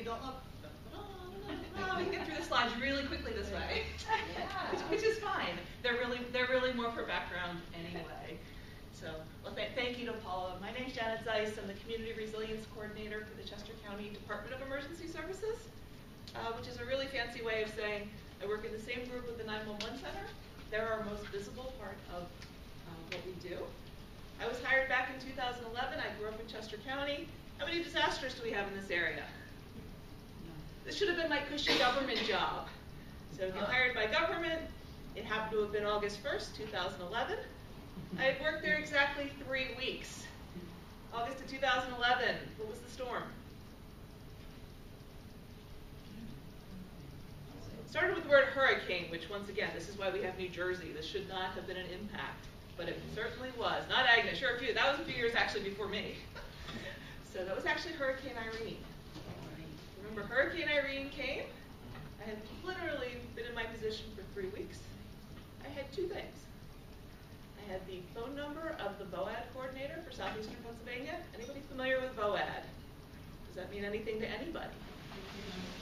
you don't look. We can get through the slides really quickly this way, which is fine. They're really more for background anyway. So, well, thank you to Paula. My name's Janet Zeis. I'm the Community Resilience Coordinator for the Chester County Department of Emergency Services, which is a really fancy way of saying I work in the same group with the 911 Center. They're our most visible part of what we do. I was hired back in 2011. I grew up in Chester County. How many disasters do we have in this area? This should have been my cushy government job. So if you're hired by government, it happened to have been August 1st, 2011. I had worked there exactly 3 weeks. August of 2011, what was the storm? It started with the word hurricane, which once again, this is why we have New Jersey. This should not have been an impact, but it certainly was. Not Agnes, that was a few years actually before me. So that was actually Hurricane Irene. Remember, Hurricane Irene came. I had literally been in my position for 3 weeks. I had 2 things. I had the phone number of the VOAD coordinator for Southeastern Pennsylvania. Anybody familiar with VOAD? Does that mean anything to anybody?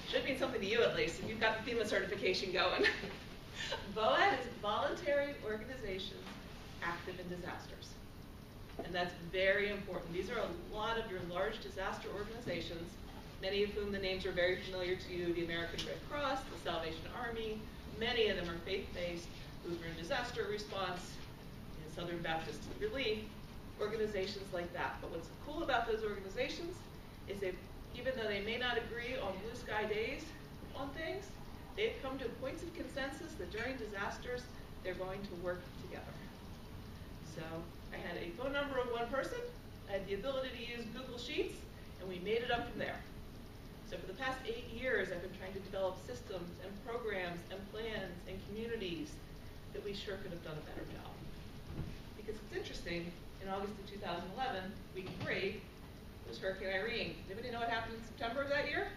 Should mean something to you at least, if you've got the FEMA certification going. VOAD is Voluntary Organizations Active in Disasters. And that's very important. These are a lot of your large disaster organizations, many of whom the names are very familiar to you: the American Red Cross, the Salvation Army. Many of them are faith-based, Lutheran Disaster Response, Southern Baptist Relief, organizations like that. But what's cool about those organizations is that even though they may not agree on blue sky days on things, they've come to points of consensus that during disasters, they're going to work together. So I had a phone number of one person, I had the ability to use Google Sheets, and we made it up from there. So for the past 8 years, I've been trying to develop systems and programs and plans and communities that we sure could have done a better job. Because it's interesting, in August of 2011, week 3, was Hurricane Irene. Anybody know what happened in September of that year?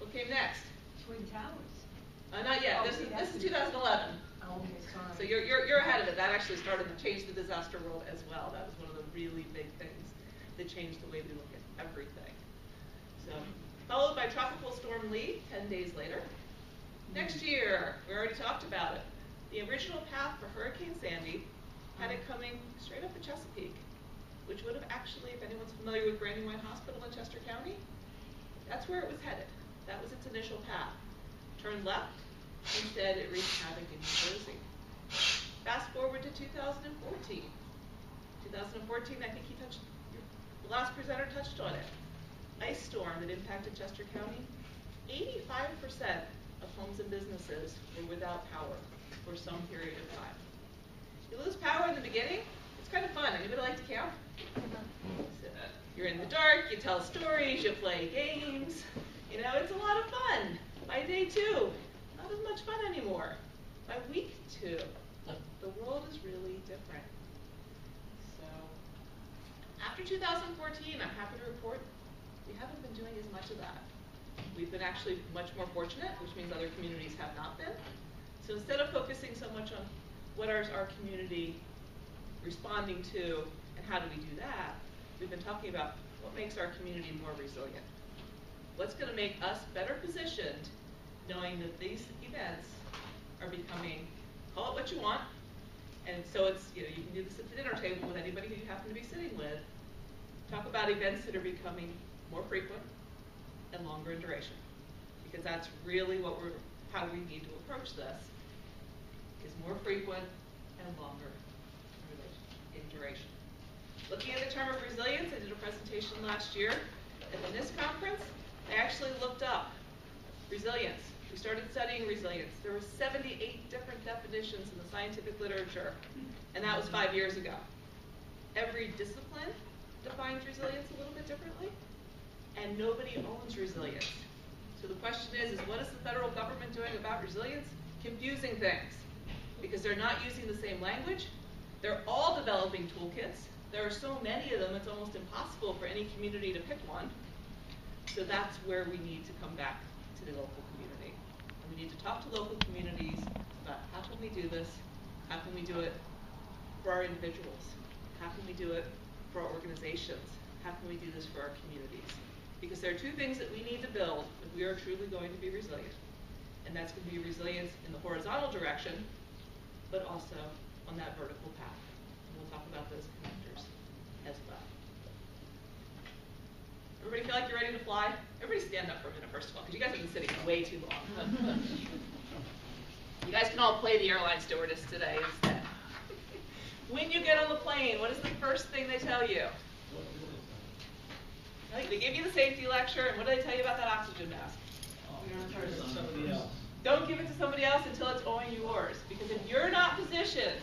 What came next? Twin Towers. Not yet. This is 2011. Oh, okay, sorry. So you're ahead of it. That actually started to change the disaster world as well. That was one of the really big things that changed the way we look at everything. So, followed by Tropical Storm Lee 10 days later. Next year, we already talked about it. The original path for Hurricane Sandy had it coming straight up the Chesapeake, which would have actually, if anyone's familiar with Brandywine Hospital in Chester County, that's where it was headed. That was its initial path. Turned left, instead it wreaked havoc in New Jersey. Fast forward to 2014. 2014, I think the last presenter touched on it. Ice storm that impacted Chester County. 85% of homes and businesses were without power for some period of time. You lose power in the beginning, it's kind of fun. Anybody like to camp? So, you're in the dark, you tell stories, you play games. You know, it's a lot of fun. By day 2, not as much fun anymore. By week 2, the world is really different. So, after 2014, I'm happy to report we haven't been doing as much of that. We've been actually much more fortunate, which means other communities have not been. So instead of focusing so much on what is our community responding to and how do we do that, we've been talking about what makes our community more resilient. What's going to make us better positioned knowing that these events are becoming, call it what you want, and so it's, you can do this at the dinner table with anybody who you happen to be sitting with. Talk about events that are becoming more frequent and longer in duration, because that's really how we need to approach this, is more frequent and longer in duration. Looking at the term of resilience, I did a presentation last year at the NIST conference. I actually looked up resilience. We started studying resilience. There were 78 different definitions in the scientific literature, and that was 5 years ago. Every discipline defines resilience a little bit differently, and nobody owns resilience. So the question is what is the federal government doing about resilience? Confusing things, because they're not using the same language. They're all developing toolkits. There are so many of them, it's almost impossible for any community to pick one. So that's where we need to come back to the local community. And we need to talk to local communities about how can we do this? How can we do it for our individuals? How can we do it for our organizations? How can we do this for our communities? Because there are two things that we need to build if we are truly going to be resilient. And that's going to be resilience in the horizontal direction, but also on that vertical path. And we'll talk about those connectors as well. Everybody feel like you're ready to fly? Everybody stand up for a minute, first of all, because you guys have been sitting way too long. You guys can all play the airline stewardess today instead. When you get on the plane, what is the first thing they tell you? Right, they give you the safety lecture, and what do they tell you about that oxygen mask? Don't give it to somebody else until it's only yours. Because if you're not positioned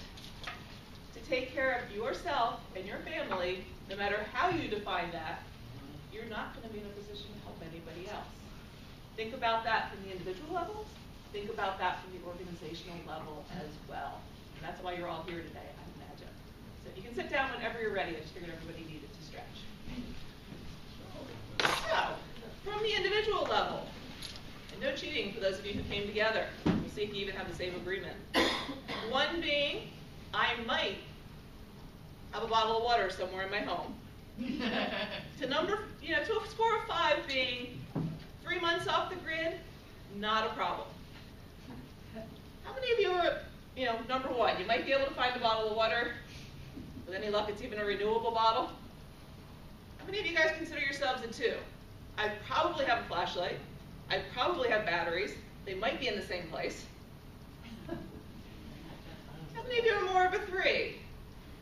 to take care of yourself and your family, no matter how you define that, you're not going to be in a position to help anybody else. Think about that from the individual level. Think about that from the organizational level as well. And that's why you're all here today, I imagine. So you can sit down whenever you're ready. I just figured everybody needed to stretch. So, from the individual level, and no cheating for those of you who came together. We'll see if you even have the same agreement. One being, I might have a bottle of water somewhere in my home. To a score of 5 being 3 months off the grid, not a problem. How many of you are, number 1, you might be able to find a bottle of water. With any luck, it's even a renewable bottle. How many of you guys consider yourselves a 2? I probably have a flashlight. I probably have batteries. They might be in the same place. How many of you are more of a 3?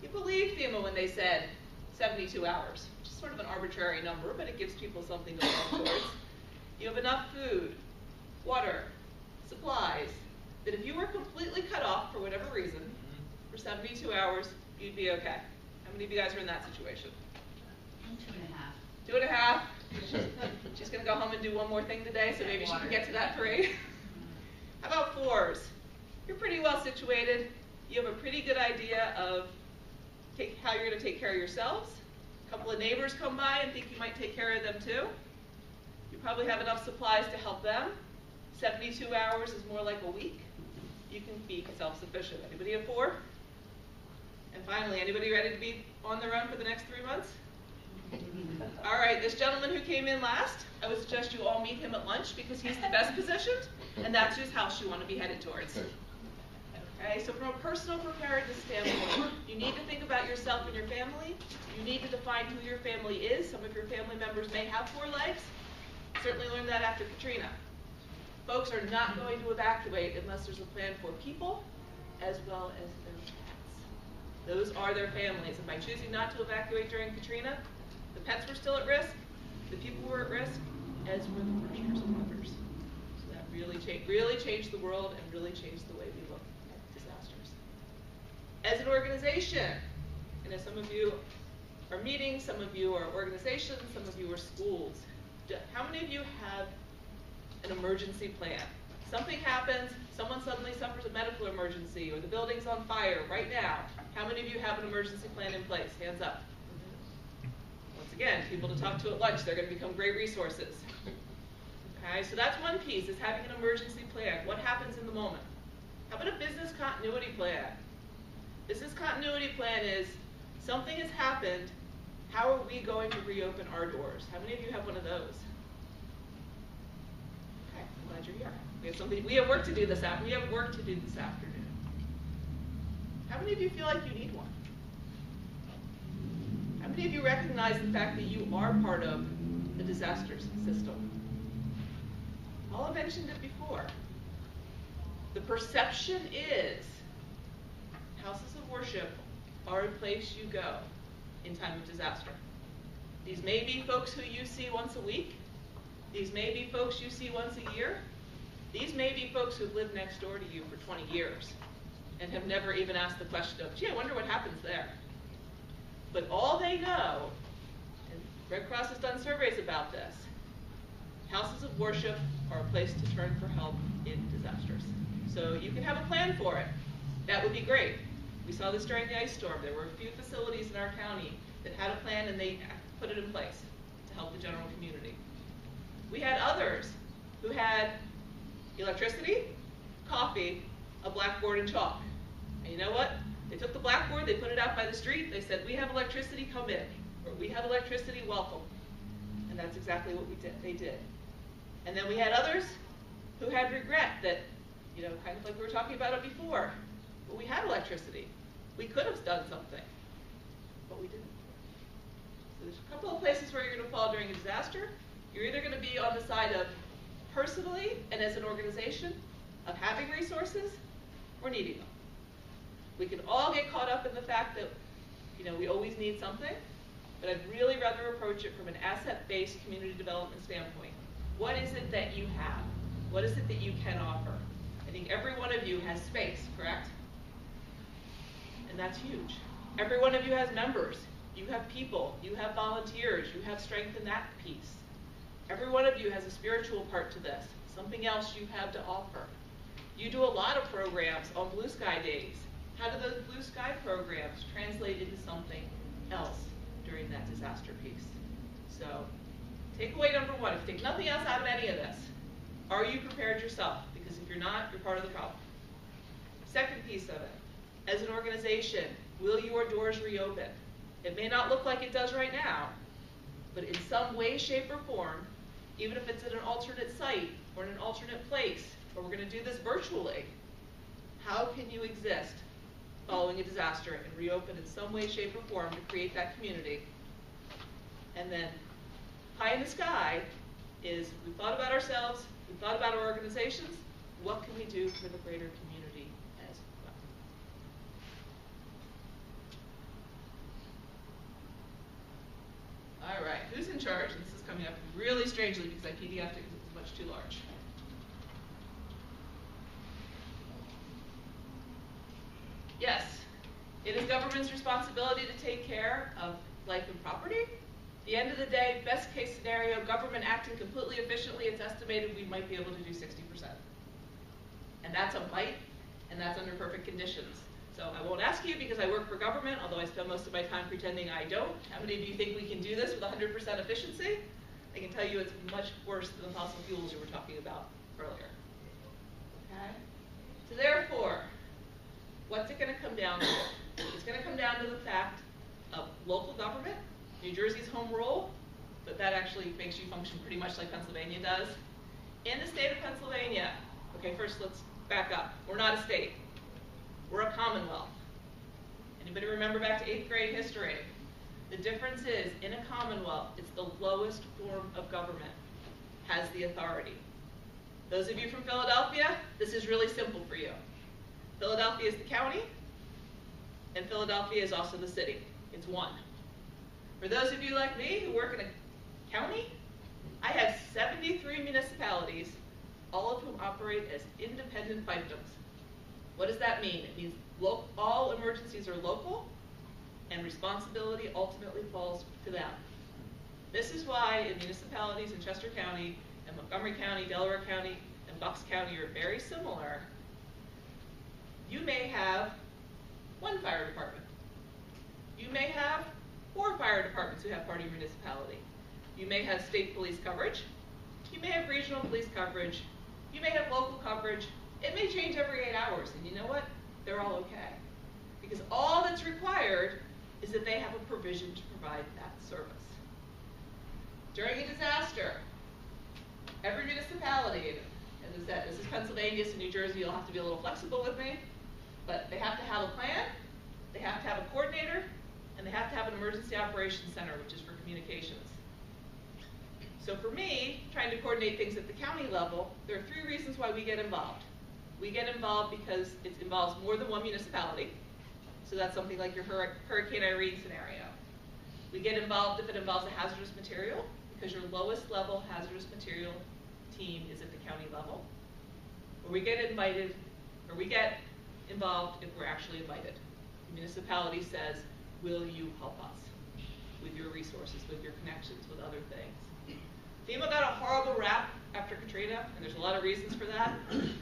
You believe FEMA when they said 72 hours, which is sort of an arbitrary number, but it gives people something to work towards. You have enough food, water, supplies, that if you were completely cut off for whatever reason, for 72 hours, you'd be okay. How many of you guys are in that situation? 2.5. 2.5? She's going to go home and do one more thing today, so maybe she can get to that 3. How about 4s? You're pretty well situated. You have a pretty good idea of how you're going to take care of yourselves. A couple of neighbors come by and think you might take care of them too. You probably have enough supplies to help them. 72 hours is more like a week. You can be self-sufficient. Anybody a 4? And finally, anybody ready to be on their own for the next 3 months? All right, this gentleman who came in last, I would suggest you all meet him at lunch because he's the best positioned, and that's whose house you want to be headed towards. Okay, so from a personal preparedness standpoint, you need to think about yourself and your family. You need to define who your family is. Some of your family members may have 4 legs. Certainly learned that after Katrina. Folks are not going to evacuate unless there's a plan for people as well as their pets. Those are their families, and by choosing not to evacuate during Katrina, the pets were still at risk, the people were at risk, as were the first responders. So that really changed the world and really changed the way we look at disasters. As an organization, and as some of you are meetings, some of you are organizations, some of you are schools, how many of you have an emergency plan? Something happens, someone suddenly suffers a medical emergency, or the building's on fire right now. How many of you have an emergency plan in place? Hands up. Once again, people to talk to at lunch, they're going to become great resources. Okay, so that's one piece, is having an emergency plan. What happens in the moment? How about a business continuity plan? Business continuity plan is, something has happened, how are we going to reopen our doors? How many of you have one of those? Okay, I'm glad you're here. We have work to do this afternoon. How many of you feel like you need one? How many of you recognize the fact that you are part of the disaster system? Paula mentioned it before. The perception is houses of worship are a place you go in time of disaster. These may be folks who you see once a week. These may be folks you see once a year. These may be folks who've lived next door to you for 20 years and have never even asked the question of, gee, I wonder what happens there. But all they know, and Red Cross has done surveys about this, houses of worship are a place to turn for help in disasters. So you can have a plan for it. That would be great. We saw this during the ice storm. There were a few facilities in our county that had a plan and they put it in place to help the general community. We had others who had electricity, coffee, a blackboard, and chalk. And you know what? They took the blackboard, they put it out by the street, they said, we have electricity, come in. Or we have electricity, welcome. And that's exactly what they did. And then we had others who had regret that, kind of like we were talking about it before. But we had electricity. We could have done something, but we didn't. So there's a couple of places where you're going to fall during a disaster. You're either going to be on the side of personally and as an organization of having resources or needing them. We can all get caught up in the fact that, we always need something, but I'd really rather approach it from an asset-based community development standpoint. What is it that you have? What is it that you can offer? I think every one of you has space, correct? And that's huge. Every one of you has members. You have people. You have volunteers. You have strength in that piece. Every one of you has a spiritual part to this, something else you have to offer. You do a lot of programs on Blue Sky Days. How do those Blue Sky programs translate into something else during that disaster piece? So, takeaway number one, if you take nothing else out of any of this, are you prepared yourself? Because if you're not, you're part of the problem. Second piece of it, as an organization, will your doors reopen? It may not look like it does right now, but in some way, shape, or form, even if it's at an alternate site or in an alternate place, or we're going to do this virtually, how can you exist following a disaster and reopen in some way, shape, or form to create that community? And then pie in the sky is we've thought about ourselves, we've thought about our organizations, what can we do for the greater community as well? All right, who's in charge? And this is coming up really strangely because I PDF'd it because it's much too large. Yes, it is government's responsibility to take care of life and property. At the end of the day, best case scenario, government acting completely efficiently, it's estimated we might be able to do 60%. And that's a might, and that's under perfect conditions. So I won't ask you because I work for government, although I spend most of my time pretending I don't. How many of you think we can do this with 100% efficiency? I can tell you it's much worse than the fossil fuels you were talking about earlier. Okay? So therefore, what's it going to come down to? It's going to come down to the fact of local government, New Jersey's home rule, but that actually makes you function pretty much like Pennsylvania does. In the state of Pennsylvania, okay, first let's back up. We're not a state. We're a commonwealth. Anybody remember back to 8th grade history? The difference is, in a commonwealth, it's the lowest form of government has the authority. Those of you from Philadelphia, this is really simple for you. Philadelphia is the county, and Philadelphia is also the city. It's one. For those of you like me who work in a county, I have 73 municipalities, all of whom operate as independent fiefdoms. What does that mean? It means all emergencies are local, and responsibility ultimately falls to them. This is why in municipalities in Chester County, and Montgomery County, Delaware County, and Bucks County are very similar. You may have one fire department. You may have 4 fire departments who have part of your municipality. You may have state police coverage. You may have regional police coverage. You may have local coverage. It may change every 8 hours, and you know what? They're all okay. Because all that's required is that they have a provision to provide that service. During a disaster, every municipality, and as I said, this is Pennsylvania, so New Jersey, you'll have to be a little flexible with me, but they have to have a plan, they have to have a coordinator, and they have to have an emergency operations center, which is for communications. So for me, trying to coordinate things at the county level, there are 3 reasons why we get involved. We get involved because it involves more than one municipality. So that's something like your Hurricane Irene scenario. We get involved if it involves a hazardous material, because your lowest level hazardous material team is at the county level. Or we get invited, or we get involved if we're actually invited. The municipality says, will you help us with your resources, with your connections, with other things? FEMA got a horrible rap after Katrina, and there's a lot of reasons for that,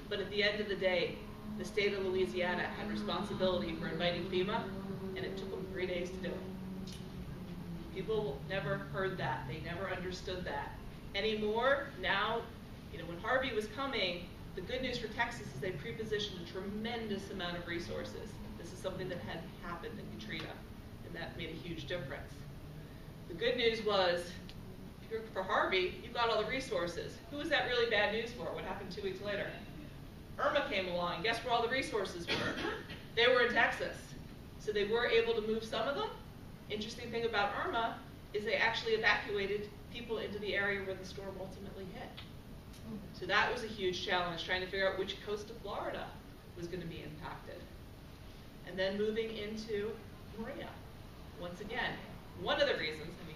but at the end of the day, the state of Louisiana had responsibility for inviting FEMA, and it took them 3 days to do it. People never heard that. They never understood that. Anymore, now, when Harvey was coming, the good news for Texas is they pre-positioned a tremendous amount of resources. This is something that hadn't happened in Katrina, and that made a huge difference. The good news was, if for Harvey, you've got all the resources. Who was that really bad news for? What happened 2 weeks later? Irma came along. Guess where all the resources were? They were in Texas. So they were able to move some of them. Interesting thing about Irma is they actually evacuated people into the area where the storm ultimately hit. So that was a huge challenge, trying to figure out which coast of Florida was going to be impacted. And then moving into Maria. Once again, one of the reasons, I mean,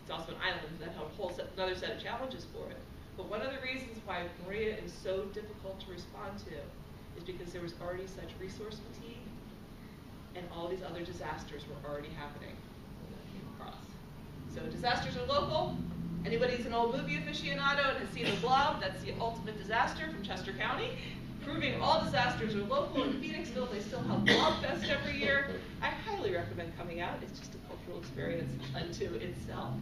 it's also an island that had another set of challenges for it, but one of the reasons why Maria is so difficult to respond to is because there was already such resource fatigue, and all these other disasters were already happening when that came across. So disasters are local. Anybody who's an old movie aficionado and has seen The Blob, that's the ultimate disaster from Chester County. Proving all disasters are local. In Phoenixville, they still have Blob Fest every year. I highly recommend coming out. It's just a cultural experience unto itself.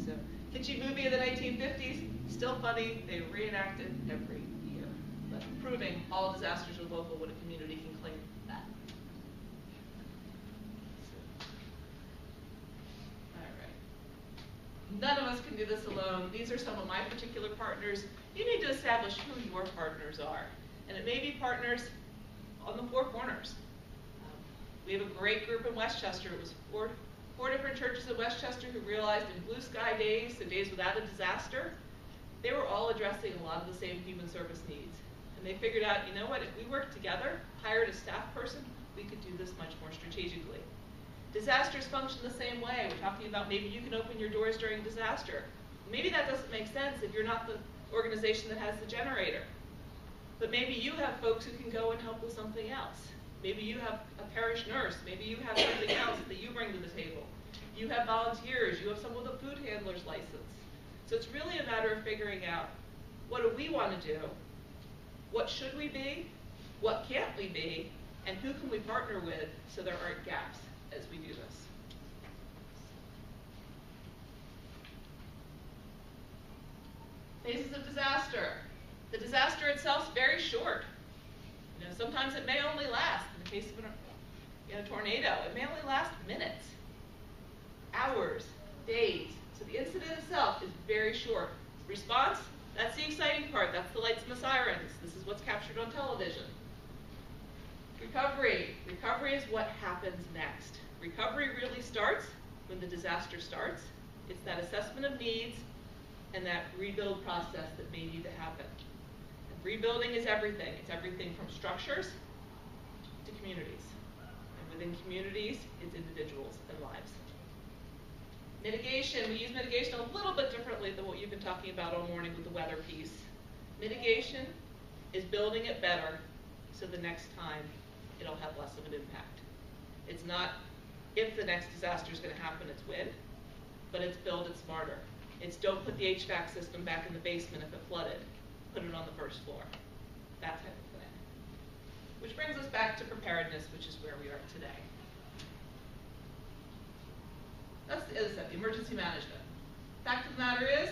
So, kitschy movie of the 1950s, still funny. They reenact it every year. But proving all disasters are local when a community can claim that. None of us can do this alone. These are some of my particular partners. You need to establish who your partners are. And it may be partners on the four corners. We have a great group in Westchester. It was four different churches in Westchester who realized in blue sky days, the days without a disaster, they were all addressing a lot of the same human service needs. And they figured out, you know what, if we worked together, hired a staff person, we could do this much more strategically. Disasters function the same way. We're talking about maybe you can open your doors during a disaster. Maybe that doesn't make sense if you're not the organization that has the generator. But maybe you have folks who can go and help with something else. Maybe you have a parish nurse. Maybe you have something else that you bring to the table. You have volunteers. You have someone with a food handler's license. So it's really a matter of figuring out, what do we want to do? What should we be? What can't we be? And who can we partner with so there aren't gaps as we do this? Phases of disaster. The disaster itself is very short. You know, sometimes it may only last, in the case of a tornado, it may only last minutes, hours, days. So the incident itself is very short. Response, that's the exciting part. That's the lights and the sirens. This is what's captured on television. Recovery. Recovery is what happens next. Recovery really starts when the disaster starts. It's that assessment of needs and that rebuild process that may need to happen. And rebuilding is everything. It's everything from structures to communities. And within communities, it's individuals and lives. Mitigation. We use mitigation a little bit differently than what you've been talking about all morning with the weather piece. Mitigation is building it better so the next time it'll have less of an impact. It's not if the next disaster is going to happen, it's when, but it's build it smarter. It's don't put the HVAC system back in the basement if it flooded. Put it on the first floor. That type of thing. Which brings us back to preparedness, which is where we are today. That's the other side, the emergency management. Fact of the matter is,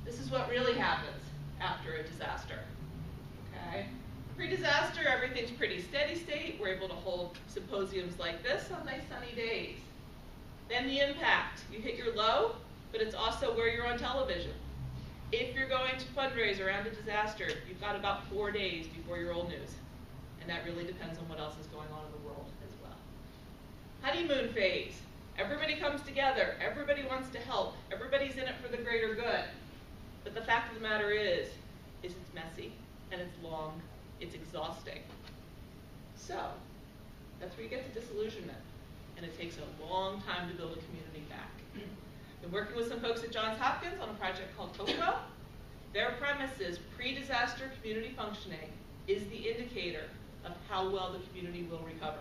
this is what really happens after a disaster. Okay? Pre-disaster, everything's pretty steady state. We're able to hold symposiums like this on nice sunny days. Then the impact. You hit your low, but it's also where you're on television. If you're going to fundraise around a disaster, you've got about 4 days before your old news. And that really depends on what else is going on in the world as well. Honeymoon phase. Everybody comes together. Everybody wants to help. Everybody's in it for the greater good. But the fact of the matter is it's messy, and it's long, it's exhausting. So, that's where you get to disillusionment. And it takes a long time to build a community back. Been working with some folks at Johns Hopkins on a project called COCO. Their premise is pre-disaster community functioning is the indicator of how well the community will recover.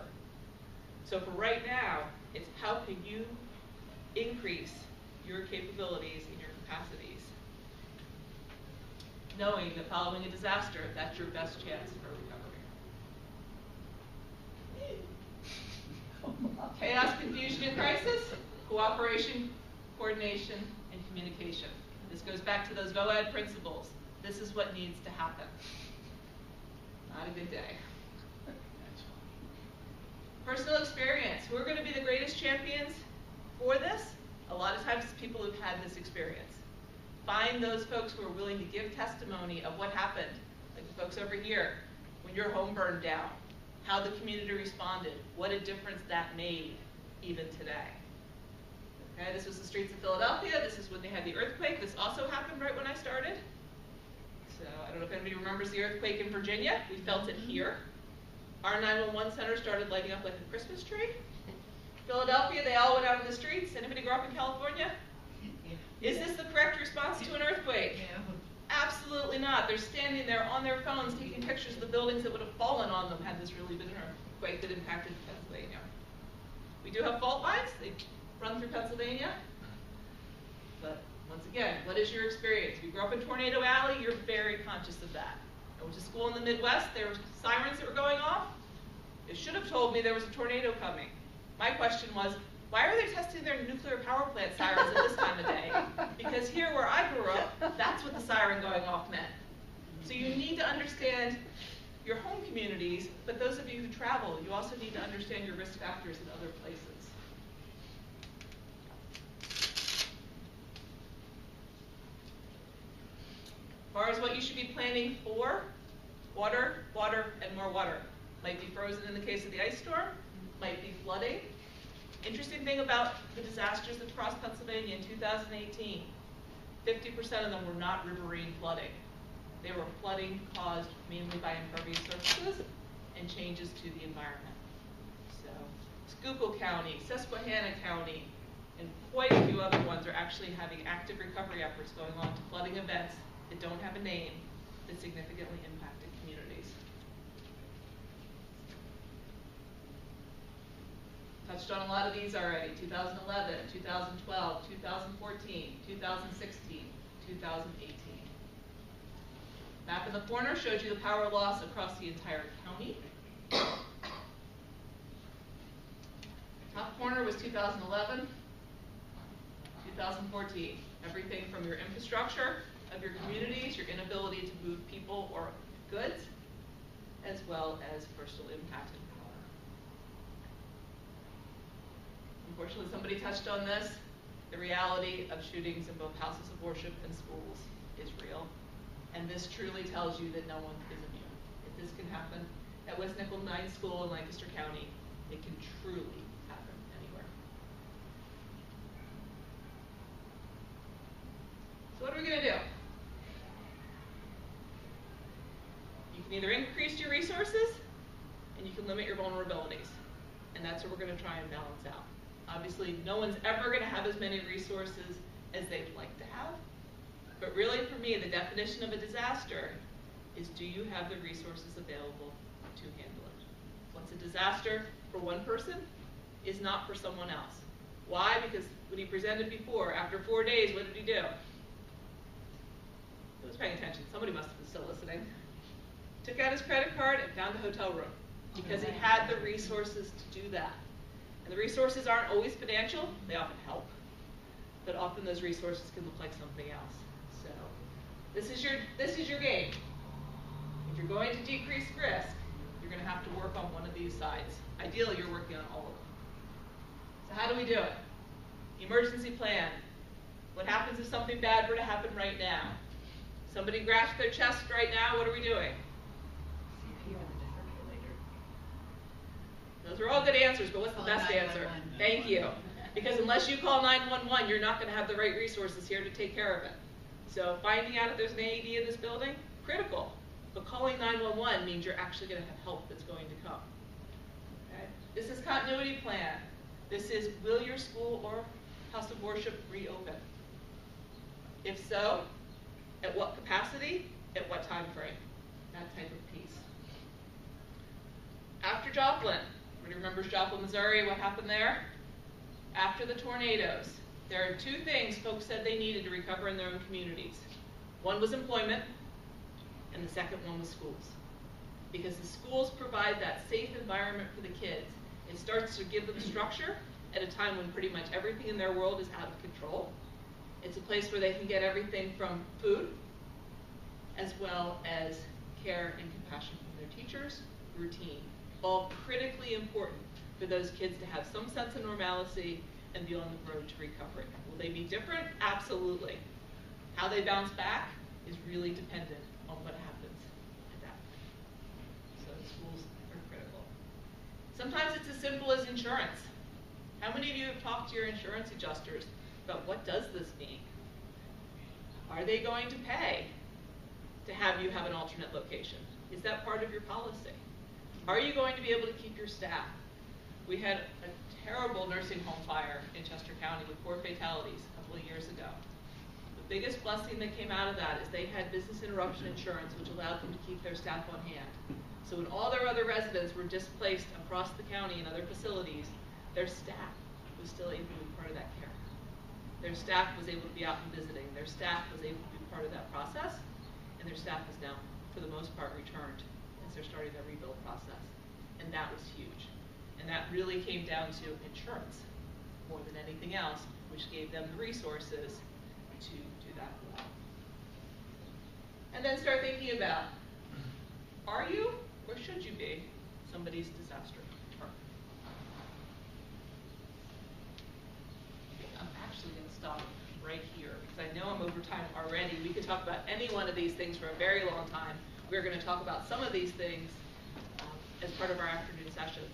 So for right now, it's how can you increase your capabilities and your capacities, knowing that following a disaster, that's your best chance for recovery. Chaos, confusion, and crisis, cooperation, coordination, and communication. This goes back to those VOAD principles. This is what needs to happen. Not a good day. Personal experience. Who are going to be the greatest champions for this? A lot of times people who've had this experience. Find those folks who are willing to give testimony of what happened, like the folks over here, when your home burned down, how the community responded, what a difference that made even today. Okay, this was the streets of Philadelphia. This is when they had the earthquake. This also happened right when I started. So I don't know if anybody remembers the earthquake in Virginia. We felt it here. Our 911 center started lighting up like a Christmas tree. Philadelphia, they all went out in the streets. Anybody grow up in California? Is this the correct response to an earthquake? Absolutely not. They're standing there on their phones taking pictures of the buildings that would have fallen on them had this really been an earthquake that impacted Pennsylvania. We do have fault lines. They run through Pennsylvania. But once again, what is your experience? If you grew up in Tornado Alley, you're very conscious of that. I went to school in the Midwest. There were sirens that were going off. It should have told me there was a tornado coming. My question was, why are they testing their nuclear power plant sirens at this time of day? Because here where I grew up, that's what the siren going off meant. So you need to understand your home communities, but those of you who travel, you also need to understand your risk factors in other places. As far as what you should be planning for, water, water, and more water. Might be frozen in the case of the ice storm, might be flooding. Interesting thing about the disasters that crossed Pennsylvania in 2018, 50% of them were not riverine flooding. They were flooding caused mainly by impervious surfaces and changes to the environment. So Schuylkill County, Susquehanna County, and quite a few other ones are actually having active recovery efforts going on to flooding events that don't have a name that significantly impacted communities. Touched on a lot of these already, 2011, 2012, 2014, 2016, 2018. Map in the corner shows you the power loss across the entire county. Top corner was 2011, 2014. Everything from your infrastructure of your communities, your inability to move people or goods, as well as personal impact and power. Unfortunately, somebody touched on this. The reality of shootings in both houses of worship and schools is real. And this truly tells you that no one is immune. If this can happen at West Nickel 9 School in Lancaster County, it can truly happen anywhere. So what are we going to do? You can either increase your resources, and you can limit your vulnerabilities. And that's what we're going to try and balance out. Obviously, no one's ever going to have as many resources as they'd like to have. But really, for me, the definition of a disaster is, do you have the resources available to handle it? What's a disaster for one person is not for someone else. Why? Because when he presented before, after 4 days, what did he do? Who was paying attention? Somebody must have been still listening. Took out his credit card and found a hotel room because he had the resources to do that. And the resources aren't always financial. They often help. But often those resources can look like something else. So this is your game. If you're going to decrease risk, you're going to have to work on one of these sides. Ideally, you're working on all of them. So how do we do it? Emergency plan. What happens if something bad were to happen right now? Somebody grasps their chest right now, what are we doing? Those are all good answers, but what's the best answer? Thank you. Because unless you call 911, you're not going to have the right resources here to take care of it. So finding out if there's an AED in this building, critical. But calling 911 means you're actually going to have help that's going to come. Okay? This is continuity plan. This is, will your school or house of worship reopen? If so, at what capacity? At what time frame? That type of piece. After Joplin, everybody remembers Joplin, Missouri, what happened there? After the tornadoes, there are two things folks said they needed to recover in their own communities. One was employment, and the second one was schools. Because the schools provide that safe environment for the kids. It starts to give them structure at a time when pretty much everything in their world is out of control. It's a place where they can get everything from food, as well as care and compassion from their teachers, routine. All critically important for those kids to have some sense of normalcy and be on the road to recovery. Will they be different? Absolutely. How they bounce back is really dependent on what happens at that point. So schools are critical. Sometimes it's as simple as insurance. How many of you have talked to your insurance adjusters about what does this mean? Are they going to pay to have you have an alternate location? Is that part of your policy? Are you going to be able to keep your staff? We had a terrible nursing home fire in Chester County with 4 fatalities a couple of years ago. The biggest blessing that came out of that is they had business interruption insurance, which allowed them to keep their staff on hand. So when all their other residents were displaced across the county in other facilities, their staff was still able to be part of that care. Their staff was able to be out and visiting. Their staff was able to be part of that process, and their staff is now, for the most part, returned as they're starting their rebuild process. And that was huge. And that really came down to insurance more than anything else, which gave them the resources to do that well. And then start thinking about, are you or should you be somebody's disaster attorney? I'm actually going to stop right here because I know I'm over time already. We could talk about any one of these things for a very long time. We're going to talk about some of these things as part of our afternoon sessions.